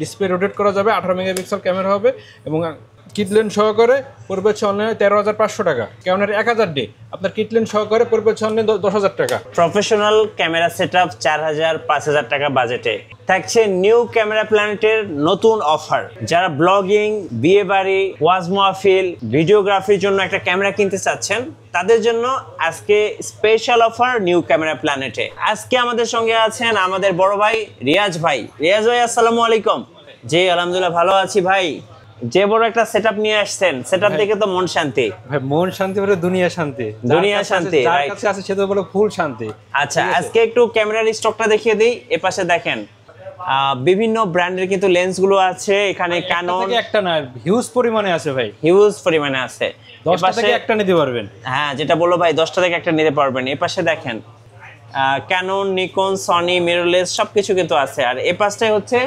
Display rotate করা যাবে, 18 megapixel camera হবে এবং কিটলেন সহকারে পড়বে হচ্ছে অনলাইনে 13,500 টাকা। ক্যানোনের 1000D আপনার কিটলেন সহকারে পড়বে হচ্ছে অনলাইনে 10,000 টাকা। প্রফেশনাল ক্যামেরা সেটআপ 4000-5000 টাকা বাজেটে থাকছে নিউ ক্যামেরা প্ল্যানেটের নতুন অফার। যারা ব্লগিং, বিয়ে বাড়ি, ওয়াজ মাহফিল, ভিডিওগ্রাফির জন্য একটা ক্যামেরা কিনতে চাচ্ছেন তাদের জন্য আজকে স্পেশাল অফার নিউ ক্যামেরা প্ল্যানেটে। আজকে আমাদের সঙ্গে আছেন আমাদের বড় ভাই রিয়াজ ভাই। রিয়াজ ভাই আসসালামু আলাইকুম। জি আলহামদুলিল্লাহ ভালো আছি ভাই। যে বড় একটা সেটআপ নিয়ে আসছেন, সেটআপ দেখে তো মন শান্তি। ভাই মন শান্তি বলে দুনিয়া শান্তি, দুনিয়া শান্তি, যার কাছে আছে সে তো বলে ফুল শান্তি। আচ্ছা আজকে একটু ক্যামেরার স্টকটা দেখিয়ে দিই। এপাশে দেখেন বিভিন্ন ব্র্যান্ডের কিন্তু লেন্সগুলো আছে এখানে। ক্যানন একটা না, হিউজ পরিমাণে আছে ভাই, হিউজ পরিমাণে আছে। 10টা থেকে একটা নিতে পারবেন। হ্যাঁ যেটা বললো ভাই 10টা থেকে একটা নিতে পারবেন। এপাশে দেখেন ক্যানন, নিকন, সনি, মিররলেস সবকিছু কিন্তু আছে। আর এ পাশটায় হচ্ছে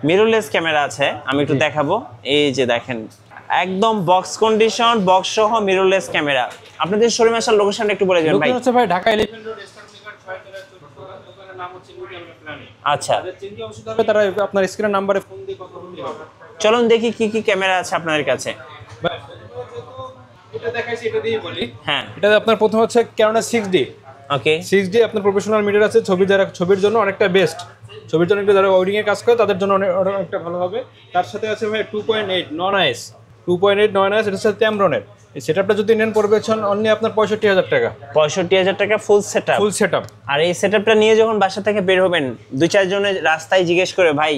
মিররলেস ক্যামেরা আছে, আমি একটু দেখাবো। এই যে দেখেন একদম বক্স কন্ডিশন, বক্স সহ মিররলেস ক্যামেরা। আপনাদের শোরুমে আসার লোকেশনটা একটু বলে দিবেন ভাই। লোকেশন হচ্ছে ভাই Dhaka elephant road star maker 6 দোকানের নাম হচ্ছে নিউ ক্যামেরা প্ল্যানেট। আচ্ছা যাদের চিনতে অসুবিধা হবে তারা আপনার স্ক্রিনের নাম্বারে ফোন দিয়ে কথা বলতে হবে। চলুন দেখি কি কি ক্যামেরা আছে আপনাদের কাছে। এটা দেখাইছি, এটা দিয়ে বলি। হ্যাঁ এটা আপনার প্রথম হচ্ছে ক্যানোন 6D। ওকে 6D আপনার প্রফেশনাল মিটার আছে, ছবির জন্য অনেকটা বেস্ট। ছবির জন্য একটু যারা ওয়েডিং এর কাজ করে তাদের জন্য অনেকটা ভালো হবে। তার সাথে আছে ভাই 2.8 নন আইস, 2.8 নন আইস, এটা হচ্ছে Tamron-এর। এই সেটআপটা যদি নেন পড়বে অনলি আপনার 65,000 টাকা। 65,000 টাকা ফুল সেটআপ। Full setup. আর এই সেটআপটা নিয়ে যখন বাসা থেকে বের হবেন, দুই চার জনের রাস্তায় জিজ্ঞেস করে ভাই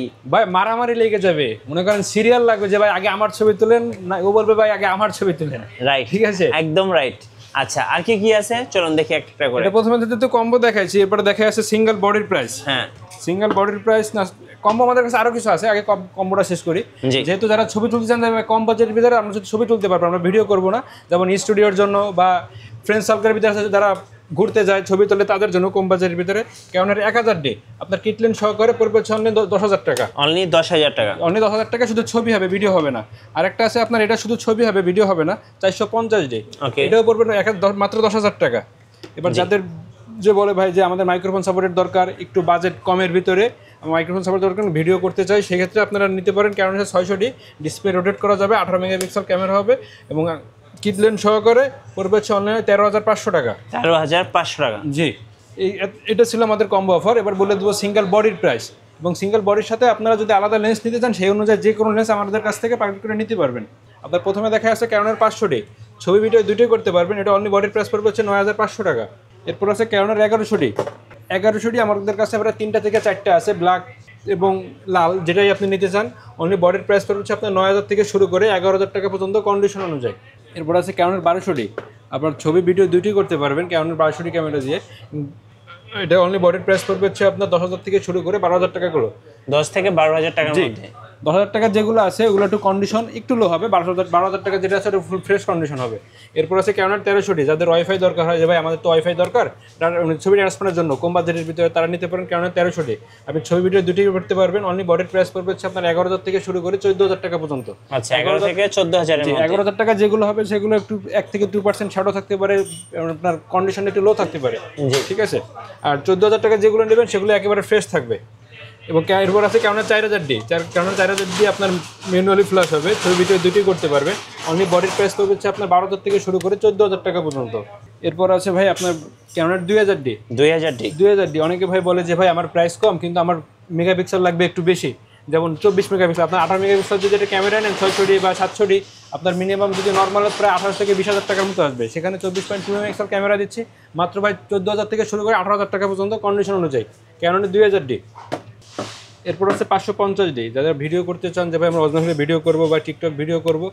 মারামারি লেগে যাবে, মনে করেন সিরিয়াল লাগবে যে ভাই আগে আমার ছবি তুলেন, না ও বলবে ভাই আগে আমার ছবি তুলেন। রাইট, ঠিক আছে, একদম রাইট। আচ্ছা আর কি কি আছে চলুন দেখি একটা করে। এটা প্রথমে তো কম্বো দেখাইছি, এরপর দেখা আছে সিঙ্গেল বডির প্রাইস। হ্যাঁ সিঙ্গেল বডির প্রাইস না, কম্বো আমাদের কাছে আরো কিছু আছে, আগে কম্বোটা শেষ করি। যেহেতু যারা ছবি তুলতে চান কম বাজেটের ভিতরে আমরা যদি ছবি তুলতে পারবো, আমরা ভিডিও করবো না, যেমন স্টুডিওর জন্য বা ফ্রেন্ড সার্কেলের ভিতরে যারা ঘুরতে যায় ছবি তোলে তাদের জন্য কম বাজেটের ভিতরে ক্যানোনের 1000D আপনার কিটলেন সহকারে পড়বে অনলি 10,000 টাকা। অনলি 10,000 টাকা। অনলি 10,000 টাকা, শুধু ছবি হবে, ভিডিও হবে না। আরেকটা আছে আপনার, এটা শুধু ছবি হবে, ভিডিও হবে না, 450D। এটাও পড়বে মাত্র 10,000 টাকা। এবার যাদের যে বলে ভাই যে আমাদের মাইক্রোফোন সাপোর্টের দরকার, একটু বাজেট কমের ভিতরে মাইক্রোফোন সাপোর্ট দরকার, ভিডিও করতে চাই, সেক্ষেত্রে আপনারা নিতে পারেন ক্যানোন 600D। ডিসপ্লে রোটেট করা যাবে, 18 মেগাপিক্সেল ক্যামেরা হবে এবং কিটলেন সহকারে পড়বে অনলাইনে 13,500 টাকা। 13,500 টাকা। জি, এটা ছিল আমাদের কম্বো অফার। এবার বলে দেবো সিঙ্গেল বডির প্রাইস, এবং সিঙ্গেল বডির সাথে আপনারা যদি আলাদা লেন্স নিতে চান সেই অনুযায়ী যে কোনো লেন্স আমাদের কাছ থেকে পারচেজ করে নিতে পারবেন। আপনার প্রথমে দেখা আছে ক্যানোনের 500D, ছবি ভিডিও দুটোই করতে পারবেন। এটা অনলি বডির প্রাইস পড়বে 9,500 টাকা। এরপর আছে ক্যানোনের 1100D আমাদের কাছে আবার 3টা থেকে 4টা আছে, ব্ল্যাক এবং লাল, যেটাই আপনি নিতে চান। অনলি বডির প্রাইস পড়বে আপনার 9,000 থেকে শুরু করে 11,000 টাকা পর্যন্ত কন্ডিশন অনুযায়ী। এরপর আছে ক্যানোনের 1200D, আপনার ছবি ভিডিও দুটোই করতে পারবেন ক্যানোনের 1200D ক্যামেরা দিয়ে। এটা অনলি বডির প্রাইস পড়বে আপনার 10,000 থেকে শুরু করে 12,000 টাকা করে। 10 থেকে 12,000 টাকার মধ্যে। 10,000 টাকা যেগুলো আছে ওগুলো একটু কন্ডিশন একটু লো হবে, 12,000 টাকা যেটা আছে ফুল ফ্রেশ কন্ডিশন হবে। এরপর আছে ক্যানোনের 1300D, যাদের ওয়াইফাই দরকার হয় যে ভাই আমাদের তো ওয়াইফাই দরকার ছবি ট্রান্সফারের জন্য কম বাজেটের ভিতরে, তারা নিতে পারেন ক্যানোনের 1300D। আপনি ছবি ভিডিও দুটোই করতে পারবেন। অনলি বডির প্রাইস পড়বে আপনার 11,000 থেকে শুরু করে 14,000 টাকা পর্যন্ত। আচ্ছা 11 থেকে 14,000 এর মধ্যে। 11,000 টাকা যেগুলো হবে সেগুলো একটু 1 থেকে 2% ছাড়ও থাকতে পারে, আপনার কন্ডিশন একটু লো থাকতে পারে। ঠিক আছে, আর 14,000 টাকা যেগুলো নেবেন সেগুলো একেবারে ফ্রেশ থাকবে। এবং এরপর আছে ক্যানোনের 4,000D, ক্যানোনের 4,000D আপনার ম্যানুয়ালি ফ্ল্যাশ হবে, ছবি ভিডিও দুটোই করতে পারবে। অনলি বডির প্রাইস পড়বে আপনার 12,000 থেকে শুরু করে 14,000 টাকা পর্যন্ত। এরপর আছে ভাই আপনার ক্যানোনের 2,000D। অনেকে ভাই বলে যে ভাই আমার প্রাইস কম কিন্তু আমার মেগাপিক্সেল লাগবে একটু বেশি, যেমন 24 মেগাপিক্সেল। আপনার 18 মেগাপিক্সেল যদি একটা ক্যামেরা নেন 600D বা 700D, আপনার মিনিমাম যদি নর্মাল প্রায় 28 থেকে 20,000 টাকার মতো আসবে। সেখানে 24.2 মেগাপিক্সেল ক্যামেরা দিচ্ছি মাত্র ভাই 14,000 থেকে শুরু করে 18,000 টাকা পর্যন্ত কন্ডিশন অনুযায়ী ক্যানোনের 2,000D। এরপর হচ্ছে 550D, যারা ভিডিও করতে চান যে ভাই আমরা অরিজিনাল ভিডিও করবো বা টিকটক ভিডিও করবো,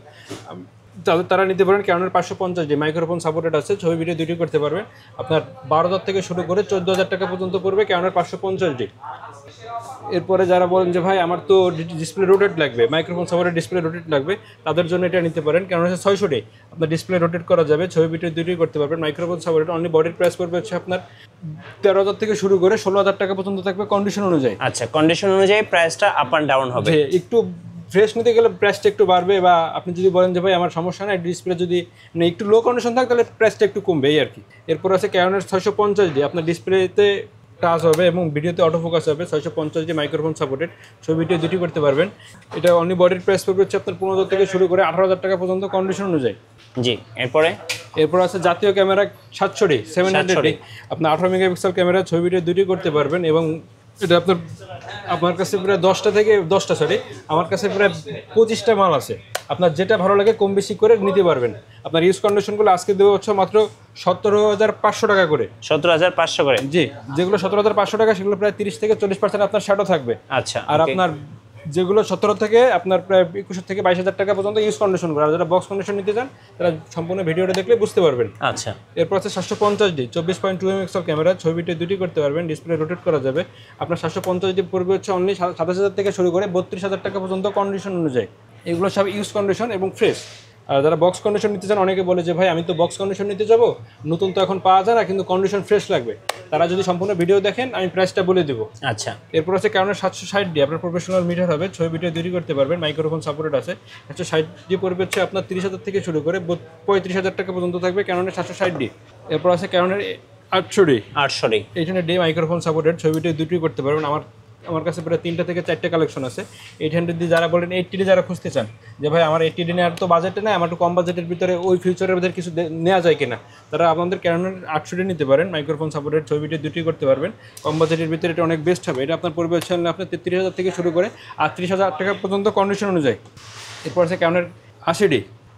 তারা নিতে পারেন ক্যানোনের 550D। মাইক্রোফোন সাপোর্টেড আছে, ছবি ভিডিও দুটোই করতে পারবেন। আপনার 12,000 থেকে শুরু করে 14,000 টাকা পর্যন্ত পড়বে ক্যানোনের 550D। এরপরে যারা বলেন যে ভাই আমার তো ডিসপ্লে রোটেট লাগবে, মাইক্রোফোন সাপোর্টেড ডিসপ্লে রোটেট লাগবে, তাদের জন্য এটা নিতে পারেন। কারণ হচ্ছে 600D আপনার ডিসপ্লে রোটেট করা যাবে, ছবি ভিডিও দুটোই করতে পারবেন। মাইক্রোফোন সাপোর্টেড অনলি বডির প্রাইস পড়বে আপনার 13,000 থেকে শুরু করে 16,000 টাকা পর্যন্ত থাকবে কন্ডিশন অনুযায়ী। আচ্ছা কন্ডিশন অনুযায়ী প্রাইসটা আপ অ্যান্ড ডাউন হবে। একটু ফ্রেশ নিতে গেলে প্রাইসটা একটু বাড়বে, বা আপনি যদি বলেন যে ভাই আমার সমস্যা নাই, ডিসপ্লে যদি একটু লো কন্ডিশন থাকে তাহলে প্রাইসটা একটু কমবে, এই আর কি। এরপর আছে ক্যানোনের 650D, আপনার ডিসপ্লেতে টাচ হবে এবং ভিডিওতে অটো ফোকাস হবে, 650 মাইক্রোফোন সাপোর্টেড, ছবি ভিডিও দুটি করতে পারবেন। এটা অনলি বডির প্রাইস পড়বে হচ্ছে আপনার 15,000 থেকে শুরু করে 18,000 টাকা পর্যন্ত কন্ডিশন অনুযায়ী। জি, এরপর আছে জাতীয় ক্যামেরা 700D 700D, আপনার 18 মেগাপিক্সেল ক্যামেরা, ছবি ভিডিও দুটি করতে পারবেন। এবং এটা আপনার কাছে প্রায় 10টা আমার কাছে প্রায় 25টা মাল আছে, আপনার যেটা ভালো লাগে কম বেশি করে নিতে পারবেন। আপনার ইউজ কন্ডিশনগুলো আজকে দেওয়া হচ্ছে মাত্র 17,500 টাকা করে। 17,500 করে? জি, যেগুলো 17,500 টাকা সেগুলো প্রায় 30 থেকে 40% আপনার শ্যাডো থাকবে। আচ্ছা। আর আপনার যেগুলো 17 থেকে আপনার প্রায় 21 থেকে 22,000 টাকা পর্যন্ত ইউজ কন্ডিশন করে, আর যারা বক্স কন্ডিশন নিতে চান তারা সম্পূর্ণ ভিডিওটা দেখলে বুঝতে পারবেন। আচ্ছা। এরপর আছে 750D 24.2 মেগাপিক্সেল ক্যামেরা, ছবি ভিডিও দুটি করতে পারবেন, ডিসপ্লে রোটেট করা যাবে। আপনার 750D পড়বে হচ্ছে অনলি 27,000 থেকে শুরু করে 32,000 টাকা পর্যন্ত কন্ডিশন অনুযায়ী। এগুলো সব ইউজ কন্ডিশন এবং ফ্রেশ। আর যারা বক্স কন্ডিশন নিতে চান, অনেকে বলে যে ভাই আমি তো বক্স কন্ডিশন নিতে যাবো, নতুন তো এখন পাওয়া যায় না, কিন্তু কন্ডিশন ফ্রেশ লাগবে, তারা যদি সম্পূর্ণ ভিডিও দেখেন আমি প্রাইসটা বলে দেবো। আচ্ছা। এরপর আছে ক্যানোনের 760D, আপনার প্রফেশনাল মিটার হবে, ছবি ভিডিও দুটি করতে পারবেন, মাইক্রোফোন সাপোর্টেড আছে। 760D পড়বে হচ্ছে আপনার 30,000 থেকে শুরু করে 35,000 টাকা পর্যন্ত থাকবে ক্যানোনের 760D। এরপর আছে ক্যানোনের 800D 800D মাইক্রোফোন সাপোর্টেড, ছবি ভিডিও দুটি করতে পারবেন। আমার কাছে প্রায় 3টা থেকে 4টে কালেকশন আছে। 800D যারা বলেন, 80D যারা খুঁজতে চান যে ভাই আমার 80D নেওয়ার তো বাজেটে নেই, আমার একটু কম বাজেটের ভিতরে ওই ফিউচারের ভিতরে কিছু নেওয়া যায় কিনা, তারা আপনাদের ক্যানোনের 800D নিতে পারেন, মাইক্রোফোন সাপোর্টেড, ছবি ভিডিও দুটি করতে পারবেন। কম বাজেটের ভিতরে এটা অনেক বেস্ট হবে। এটা আপনার পড়বে হচ্ছে আপনার 33,000 থেকে শুরু করে 38,000 টাকা পর্যন্ত কন্ডিশন অনুযায়ী। এরপর আছে ক্যানোনের 80D,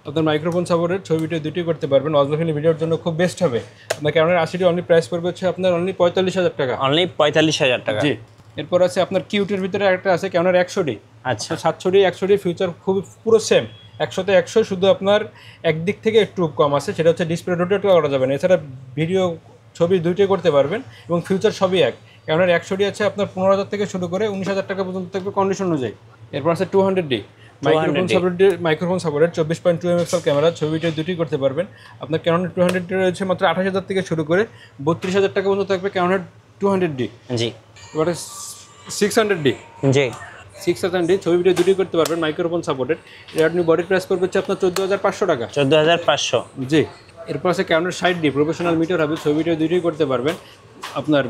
আপনার মাইক্রোফোন সাপোর্টেড, ছবি ভিডিও দুটি করতে পারবেন, অজলাফিলি ভিডিওর জন্য খুব বেস্ট হবে। আপনার ক্যানোনের 80D অনলি প্রাইস পড়বে হচ্ছে আপনার অনলি 45,000 টাকা। অনলি 45,000 টাকা? জি। এরপর আছে আপনার কিউটের ভিতরে একটা আছে ক্যানোনের 100D। আচ্ছা। 700D 100D ফিউচার খুব পুরো সেম, 100তে 100, শুধু আপনার একদিক থেকে একটু কম আছে, সেটা হচ্ছে ডিসপ্লে রোটেট করা যাবে না। এছাড়া ভিডিও ছবি দুইটাই করতে পারবেন এবং ফিউচার সবই এক। ক্যানোনের 100D আছে আপনার 15,000 থেকে শুরু করে 19,000 টাকা পর্যন্ত থাকবে কন্ডিশন অনুযায়ী। এরপর আছে 200D microphone supported, 24.2 megapixel camera, ছবি ভিডিও দুটি করতে পারবেন। আপনার ক্যানোনের 200D রয়েছে মাত্র 28,000 থেকে শুরু করে 32,000 টাকা পর্যন্ত থাকবে ক্যানোনের 200D। জি। এবারে 600D 600D ছবি ভিডিও দুটি করতে পারবেন, মাইক্রোফোন সাপোর্টেড। এর আপনি বডি প্রাইস করবে হচ্ছে আপনার 14,500 টাকা। 14,500? জি। এরপর আছে ক্যানোনের 60D প্রফেশনাল মিটার হবে, ছবি ভিডিও দুটি করতে পারবেন। আপনার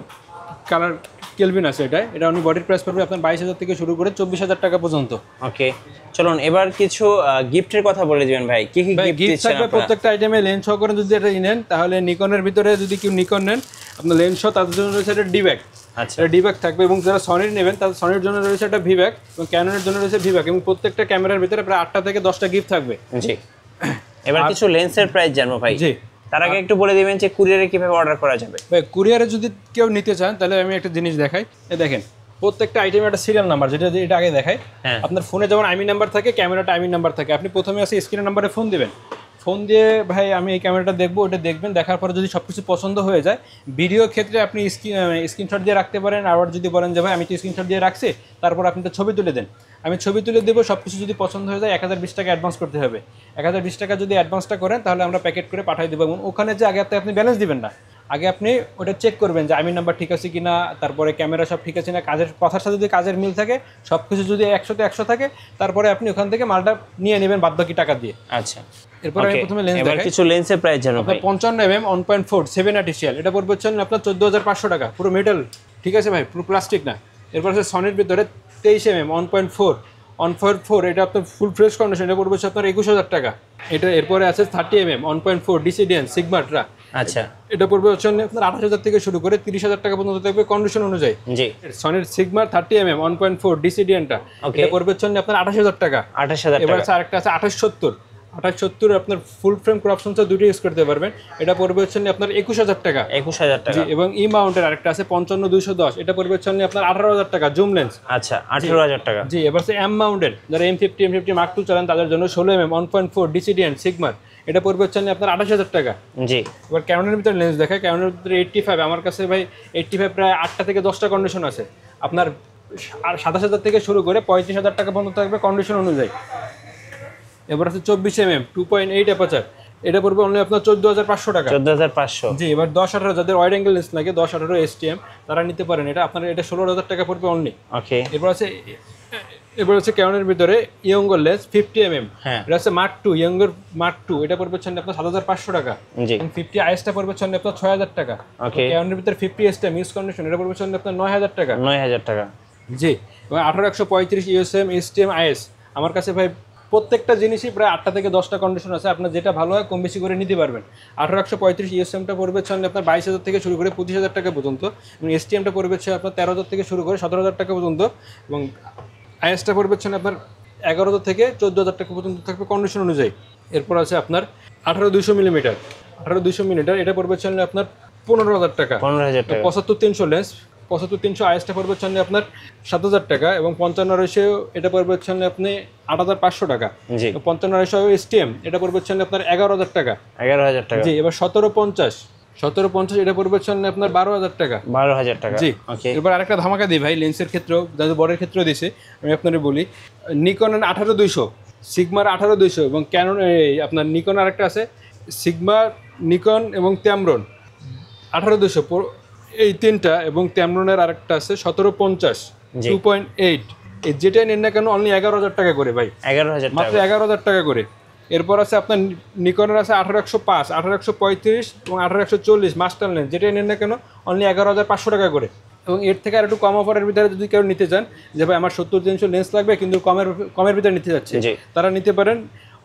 কালার কেলভিন আছে, এটা আপনি বডির প্রাইস পড়বে আপনার 22,000 থেকে শুরু করে 24,000 টাকা পর্যন্ত। ওকে, চলুন এবার কিছু গিফটের কথা বলে দিবেন ভাই, কি কি গিফট থাকবে প্রত্যেকটা আইটেমে। লেন্স সহ করে যদি এটা নেন, তাহলে নিকনের ভিতরে যদি কেউ নিকন নেন, আপনার লেন্স সহ তাদের জন্য রয়েছে একটা ডিব্যাগ। আচ্ছা, ডিব্যাগ থাকবে। এবং যারা সনির নেবেন তাদের সনির জন্য রয়েছে একটা ভিব্যাগ, এবং ক্যাননের জন্য রয়েছে ভিব্যাগ, এবং প্রত্যেকটা ক্যামেরার ভিতরে প্রায় 8টা থেকে 10টা গিফট থাকবে। জি। এবার কিছু লেন্সের প্রাইস জানবো ভাই। জি। তার আগে একটু বলে দিবেন যে কুরিয়ারে কিভাবে অর্ডার করা যাবে। ভাই কুরিয়ারে যদি কেউ নিতে চান, তাহলে আমি একটা জিনিস দেখাই। দেখেন প্রত্যেকটা আইটেমে একটা সিরিয়াল নাম্বার, এটা আগে দেখাই। আপনার ফোনে যেমন আইমি নাম্বার থাকে, ক্যামেরাটা আইমি নাম্বার থাকে। আপনি প্রথমে আসে স্ক্রিনের নাম্বারে ফোন দিবেন, ফোন দিয়ে ভাই আমি এই ক্যামেরাটা দেখবো, ওটা দেখবেন। দেখার পরে যদি সব কিছু পছন্দ হয়ে যায়, ভিডিওর ক্ষেত্রে আপনি স্ক্রিনশট দিয়ে রাখতে পারেন। আবার যদি বলেন যে ভাই আমি তো স্ক্রিনশট দিয়ে রাখছি, তারপর আপনি তো ছবি তুলে দেন, আমি ছবি তুলে দেবো। সব কিছু যদি পছন্দ হয়ে যায় 1020 টাকা অ্যাডভান্স করতে হবে। 1020 টাকা যদি অ্যাডভান্সটা করেন, তাহলে আমরা প্যাকেট করে পাঠিয়ে দেবো। এবং ওখানে যে আগে আপনি ব্যালেন্স দিবেন না, আগে আপনি ওটা চেক করবেন যে আইমি নাম্বার ঠিক আছে কিনা, তারপরে ক্যামেরা সব ঠিক আছে না, কাজের কথার সাথে যদি কাজের মিল থাকে, সব কিছু যদি 100তে 100 থাকে, তারপরে আপনি ওখান থেকে মালটা নিয়ে নেবেন বাদবাকি টাকা দিয়ে। আচ্ছা। এরপর আমি প্রথমে লেন্স দেখাই। কিছু লেন্সের প্রাইস জানো ভাই। 55mm 1.4 780 সিএল, এটা পড়বে হচ্ছে আপনার 14,500 টাকা। পুরো মেটাল, ঠিক আছে ভাই, পুরো প্লাস্টিক না। এরপর আছে সনির ভিতরে 23mm 1.4, এটা আপনার ফুল ফ্রেশ কন্ডিশন, এটা পড়বে হচ্ছে আপনার 21,000 টাকা। এটা এরপরে আছে 30mm 1.4 ডিসিডিএন সিগমাটরা। আচ্ছা, এটা পড়বে হচ্ছে আপনার 28,000 থেকে শুরু করে 30,000 টাকা পর্যন্ত থাকবে কন্ডিশন অনুযায়ী। জি। সনির সিগমার 30mm 1.4 ডিসিডিএনটা, এটা পড়বে হচ্ছে আপনার 28,000 টাকা। 28,000 টাকা। এবার আছে আরেকটা আছে 2870 আপনার ফুল ফ্রেম ক্রপ সেন্সর দুটো ইউজ করতে পারবেন, এটা পড়বে হচ্ছে আপনার 21,000 টাকা। 21,000 টাকা। এবং ই মাউন্টের আরেকটা আছে 55-210, এটা পড়বে হচ্ছে আপনার 18,000 টাকা জুম লেন্স। আচ্ছা, 18,000 টাকা। জি। এবার আছে এম মাউন্টের, যারা M50 Mark II চালান তাদের জন্য 16mm 1.4 ডিসিডিএন সিগমার, এটা পড়বে হচ্ছে আপনার 28,000 টাকা। জি। এবার ক্যানোনের ভিতরে লেন্স দেখায়। ক্যানোনের ভিতরে 85, আমার কাছে ভাই 85 প্রায় 8টা থেকে 10টা কন্ডিশন আছে। আপনার 27,000 থেকে শুরু করে 35,000 টাকা পর্যন্ত থাকবে কন্ডিশন অনুযায়ী। এবার আছে 24mm 2.8 অ্যাপারচার, এটা পড়বে অনলি আপনার 14,500 টাকা। 14,500। জি। এবার 10-18 যাদের ওয়াইড অ্যাঙ্গেল লেন্স লাগে, 10-18 STM, তারা নিতে পারেন। এটা আপনার 16,000 টাকা পড়বে অনলি। ওকে। এরপর আছে এবার হচ্ছে ক্যানোনের ভিতরে ইয়ঙ্গর লেন্স 50mm, হ্যাঁ। এটা হচ্ছে মার্ক 2, ইয়ঙ্গর মার্ক 2, এটা পড়বে হচ্ছে আপনার 7500 টাকা। জি 50 আইএসটা পড়বে হচ্ছে আপনার 6000 টাকা। ওকে ক্যানোনের ভিতরে 50 মিস কন্ডিশন, এটা পড়বে হচ্ছে আপনার 9000 টাকা। 9000 টাকা। জি, এবং 18135 ইউএসএম এসটিএম আইএস, আমার কাছে ভাই প্রত্যেকটা জিনিসই প্রায় 8টা থেকে 10টা কন্ডিশন আছে, আপনার যেটা ভালো হয় কম বেশি করে নিতে পারবেন। 18135 ইউএসএমটা পড়বে হচ্ছে আপনার 22000 থেকে শুরু করে 25000 টাকা পর্যন্ত, এবং এসটিএমটা পড়বে হচ্ছে আপনার 13000 থেকে শুরু করে 17000 টাকা পর্যন্ত, এবং আইএসটা পড়বে হচ্ছে আপনার 11000 থেকে 14000 টাকা পর্যন্ত থাকবে কন্ডিশন অনুযায়ী। এরপর আছে আপনার 18200 মিলিমিটার, 18200 মিলিমিটার, এটা পড়বে হচ্ছে আপনার 15000 টাকা। 15000 টাকা। 75300 লেন্স, 75300 আইএসটা পড়বে হচ্ছে আপনার 7000 টাকা, এবং 5500 এটা পড়বে হচ্ছে আপনি 8500 টাকা। জি 5500 এসটিএম এটা পড়বে হচ্ছে আপনার 11000 টাকা। 11000 টাকা। জি, এবার 1750 এটা পড়বে হচ্ছে আপনার 12000 টাকা। 12000 টাকা। জি ওকে। এবার আরেকটা ধামাকা দিই ভাই, লেন্সের ক্ষেত্রেও, যাদের বড়ের ক্ষেত্রেও দিছে, আমি আপনাদের বলি, নিকনের 18200, সিগমার 18200, এবং ক্যানন আপনার নিকন আরেকটা আছে সিগমা, নিকন এবং ট্যামরন 18200, এই তিনটা, এবং ট্যামরনের আরেকটা আছে 1750 জি। 2.8, এই যেটাই নেন না কেন অনলি 11000 টাকা করে ভাই, 11000 টাকা। মাত্র 11000 টাকা করে। এরপর আছে আপনার নিকনের আছে 18105, 18135 এবং 18140 মাস্টার লেন্স, যেটাই নেন না কেন অনলি 11500 টাকা করে। এবং এর থেকে আর একটু কম অফারের ভিতরে যদি কেউ নিতে চান, যে ভাই আমার 70-300 লেন্স লাগবে কিন্তু কমের ভিতরে নিতে যাচ্ছে, জি। তারা নিতে পারেন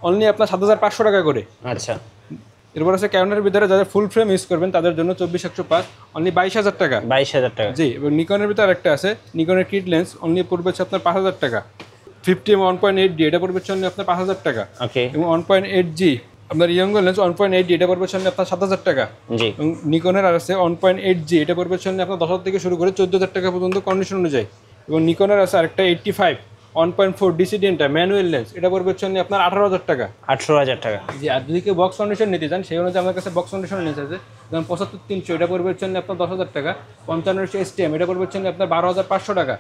অনলি আপনার 7500 টাকা করে। আচ্ছা এরপর আছে ক্যানোনের ভিতরে যারা ফুল ফ্রেম ইউজ করবেন তাদের জন্য 24105 অনলি 22000 টাকা। 22000 টাকা। জি, এবং নিকনের ভিতরে একটা আছে নিকনের কিট লেন্স, অনলি পড়বে হচ্ছে আপনার 5000 টাকা। 50mm 1.8D এটা পড়বে হচ্ছে অনলি আপনার 5000 টাকা। ওকে। এবং 1.8G আপনার ইয়ঙ্গর লেন্স 1.8D এটা পড়বে হচ্ছে আপনার 7000 টাকা। জি এবং নিকনের আর আছে 1.8G এটা পড়বে হচ্ছে আপনার 10000 থেকে শুরু করে 14000 টাকা পর্যন্ত কন্ডিশন অনুযায়ী। এবং নিকনের আছে আরেকটা 85 1.4 ডিসিডেন্টটা ম্যানুয়াল লেন্স, এটা পড়বে হচ্ছে আপনার 18000 টাকা। 18000 টাকা। জি, আর যদি কেউ বক্স কন্ডিশন নিতে চান সেই অনুযায়ী আমার কাছে বক্স কন্ডিশন লেন্স আছে, যেমন 75300 এটা পড়বে হচ্ছে আপনার 10000 টাকা। 5500 এসটিএম এটা পড়বে হচ্ছে আপনার 12500 টাকা।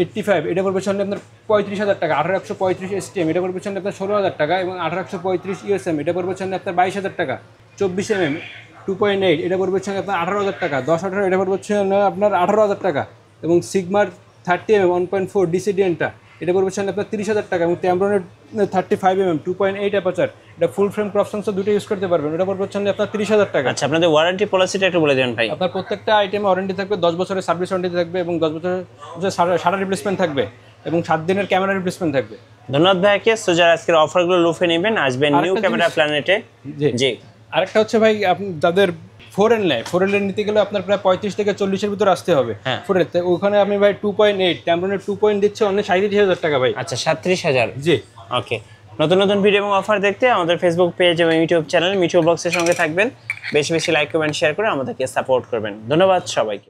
85 এটা পড়বে হচ্ছে আপনার 35000 টাকা। 18135 এসটিএম এটা পড়বে হচ্ছে আপনার 16000 টাকা, এবং 18135 ইউএসএম এটা পড়বে হচ্ছে আপনার 22000 টাকা। 24mm 2.8 এটা পড়বে হচ্ছে আপনার 18000 টাকা। 10-18 এটা পড়বে হচ্ছে আপনার 18000 টাকা, এবং সিগমার 30mm 1.4 ডিসিডেন্টটা এটা পড়বে হচ্ছে আপনার 30000 টাকা, এবং ট্যামরনের 35mm 2.8 অ্যাপারচার এটা ফুল ফ্রেম ক্রপ সেন্সর দুটো ইউজ করতে পারবেন, এটা পড়বে হচ্ছে আপনার 30000 টাকা। আচ্ছা আপনাদের ওয়ারেন্টি পলিসিটা একটু বলে দেন ভাই। আপনার প্রত্যেকটা আইটেমে ওয়ারেন্টি থাকবে, 10 বছরের সার্ভিস ওয়ারেন্টি থাকবে, এবং 10 বছরের সারা রিপ্লেসমেন্ট থাকবে, এবং 7 দিনের ক্যামেরা রিপ্লেসমেন্ট থাকবে। ধন্যবাদ ভাইকে। সো যারা আজকের অফারগুলো লুফে নেবেন আসবেন নিউ আরেকটা ক্যামেরা জিনিস- প্ল্যানেটে। জি জি আরেকটা হচ্ছে ভাই, আপনি যাদের ফোরেন নেয়, ফোরেন নিতে গেলে আপনার প্রায় 35 থেকে 40-এর ভিতরে আসতে হবে। হ্যাঁ। ফোরেন ওখানে আপনি ভাই 2.8 ট্যামরনের 2 দিচ্ছে অনলি 37000 টাকা ভাই। আচ্ছা 37000। জি ওকে। নতুন নতুন ভিডিও এবং অফার দেখতে আমাদের ফেসবুক পেজ এবং ইউটিউব চ্যানেল মিঠু ব্লগসের সঙ্গে থাকবেন। বেশি বেশি লাইক কমেন্ট শেয়ার করে আমাদেরকে সাপোর্ট করবেন। ধন্যবাদ সবাইকে।